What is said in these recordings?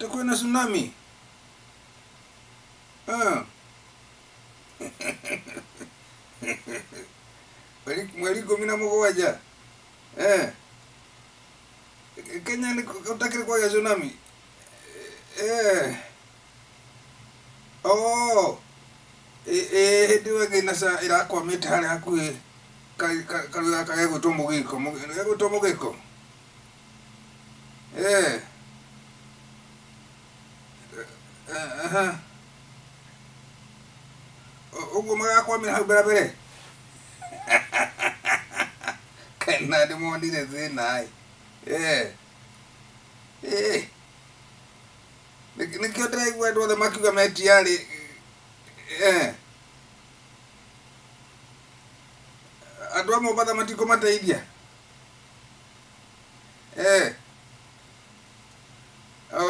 kwĩna tsunami. Mweri 17. Kenya ni utakiri kwa ya tsunami. Oh. Ndiwe nginasa irakwamite hari hakuhi karuga kagegutwo mugiko. Gegutwo mugiko. Uguo magakwamira hau mbere. Kana ndimonire thina ai. Nikio ndiraigua andũ othe makiuga metiarĩ andũ a Mombatha matikũmateithia.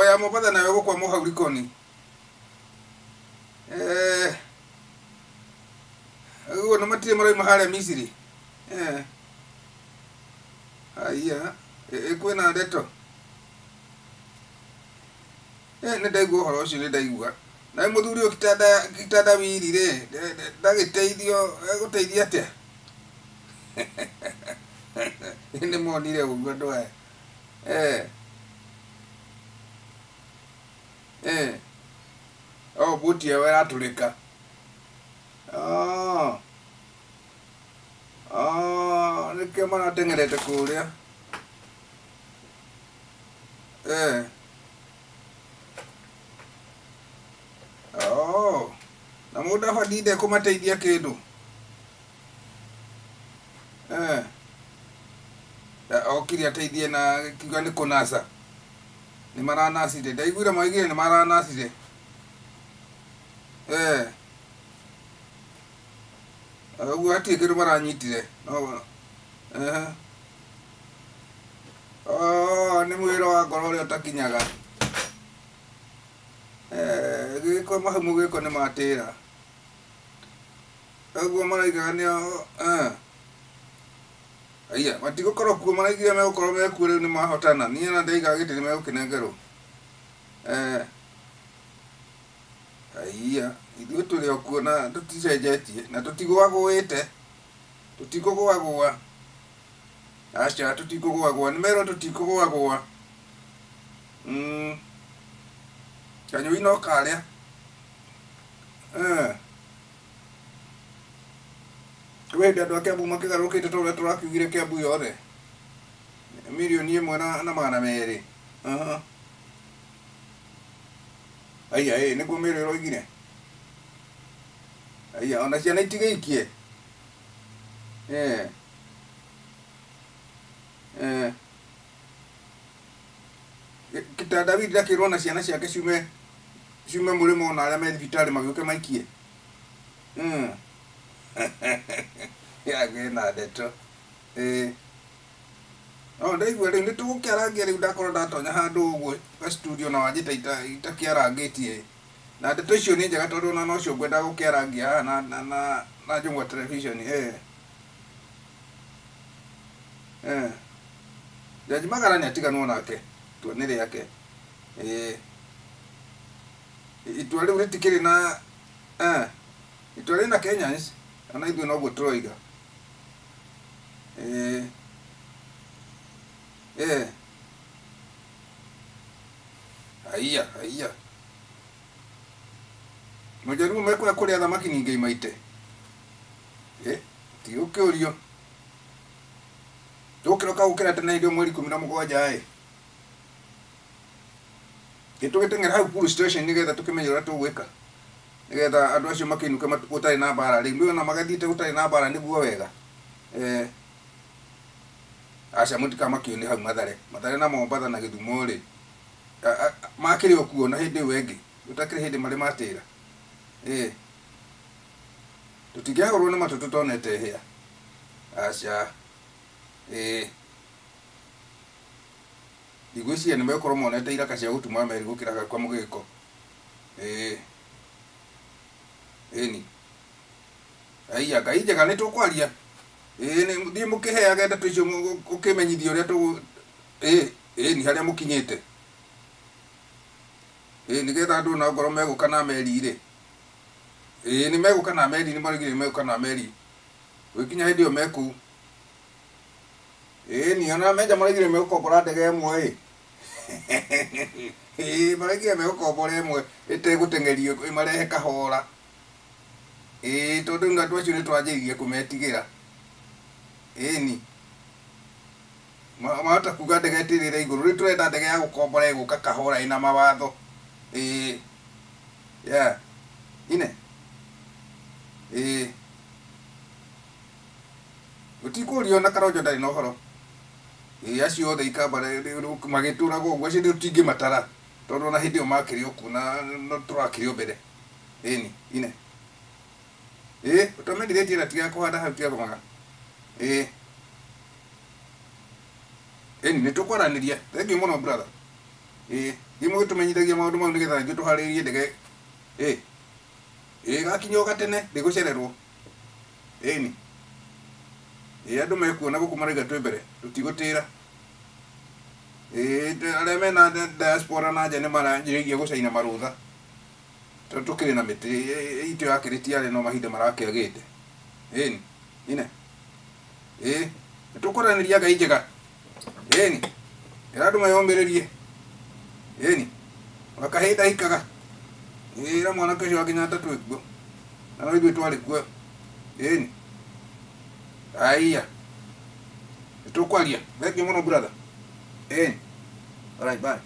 Ya Mombatha nayo gũkwamwo hau Likoni. Ũguo nĩmatirĩ marauma harĩa Misiri. Aya, kwĩna ndeto. Nĩndaigua ũhoro ũcio nĩndaigua. Na mũthuri ũyũ kitanda wiri rĩ, ndagĩteithio egũteithia atĩa? Nĩmonire ũguo andũ aya. Mbũti ĩyo ĩratũrĩka. Nĩkĩo marateng'erete kũrĩa. Na mũndũ abatiĩ ndekũmateithia kĩndũ. Okire ateithie na kiuga nĩ kũnasa. Nĩ maranacire. Ndaiguire moigire nĩ maranacire. Ũguo hatirĩ kĩndũ maranyitire. Nĩ mwĩro wa ngoro ũrĩa ũtakinyaga. Gĩko mahumu gĩko nĩ matĩra. Ũguo maraigaga nĩo aya matigũkorwo kuo, maraigire megũkorwo mekuo rĩu nĩ mahotana. Niĩ na ndaigaga gĩtĩ nĩmegũkĩnengerwo. Aya ithuĩ tũrĩ o kuo na tũticenjetie na tũtigũagũĩte. Tũtikũgũagũa. Aca tũtikũgũagũa. Nĩmerwo tũtikũgũagũa. Kanyũi no karĩa. Wenda andũ a Kiambu makĩgarũrũkĩte ta ũrĩa tũrakiugire Kiambu yothe. Mirioni 1.2 million. Aya nĩguo mĩĩrĩ ĩroigire. Aya ona ciana itigĩikie. Kitanda wiri ndakĩrwo na ciana ciake ciume mũrĩmo na arĩa me thibitarĩ magĩũke maikie. Kwĩna ndeto. Ndaigua rĩu nĩtũgũkĩarangia rĩu ndakorwo ndatonya handũ ũguo studio na wanjĩta itakĩarangĩtie. Na ndeto icio nĩ njega tondũ ona nocio ngwenda gũkĩarangia haha na Njũng'wa Television. Jaji Magara nĩatiganwo nake. Itua nĩ rĩake. Itua rĩu rĩtikĩrĩ na itua rĩna Kenyans. Ona ithuĩ noguo tũroiga. Aya. Mũjaruo mekũya kũrĩa thamaki ningĩ imaite. Tigũkĩũrio. Tũgũkĩroka gũkĩra tene irio mweri 17. Gĩtũgĩteng'era hau police station nĩgetha tũkĩmenye ũrĩa tũgwĩka. Nĩgetha andũ acio makĩinũke gũtarĩ na mbara. Rĩu ona magathiĩte gũtarĩ na mbara nĩguo wega. Aca mũtikamakĩone hau Mathare na Mombatha na Gĩthumo rĩ. Makĩrĩ o kuo na hĩndĩ ĩyo ĩngĩ. Gũtakĩrĩ hĩndĩ marĩ matĩra. Tũtingĩagũrwo nĩ matũ tũtonete hĩa. Aca. Igwĩciria nĩmegũkorwo monete iraka cia gũtuma meri gũkĩra kwa mũgĩko. Ĩni. Aya Ngai njega nĩtũkwaria. Thiĩ mũkĩheage ndeto icio ũkĩmenyithia ũrĩa ni harĩa mũkinyĩte. nigetha andu na ngoro meguka na meri ri ni meguka na meri ni marigire meguka na meri wikinya hindi yo meku ni ona meja marigire megukombora ndege ĩmwe marigire megukombora ĩmwe ĩtegũteng'erio marehe kahora tondu ngatũ acio nĩ twanjĩrĩirie kũmetigira ni mahota kuga ndege ĩtĩrĩre igũrũ rĩu tũrenda ndege ya gũkombora ĩgũka kahora ĩna mawatho yeah ine gũtikũrio na Karonjo ndarĩ na ũhoro acio othe ikamba magĩtũraga ũguo acio tũtingĩmatara tondu ona hindi ĩyo makĩrĩ ũku na tũrakĩrĩ o mbere ni ine ũtũmendithĩtie na tiga kũhanda hau tiga kũmaga nĩ tũkwaranĩria thank you mũno brother gimwe tũmenyithagia maũndũ mau nĩgetha ithuĩ tũharĩrie ndege gakinya o gatene ndĩgũcererwo ni andũ mekuona gũkũ maraiga twĩ mbere tũtigũtĩra arĩa mena diaspora na nja nĩ maranjĩrĩirie gũcaina marũtha tondũ tũkĩrĩ na mĩtĩ itũ yakĩrĩ tiarĩ no mahinda marakĩagĩte ni ine nĩ tũkwaranĩria Ngai njega ni ĩra andũ meyũmĩrĩrie ni wakahĩ ndahikaga ĩra mwanake ũcio wakinya tatũ ĩkuo na no ithuĩ twarĩ kuo ni aya nĩ tũkwaria thank you mũno brother alright bye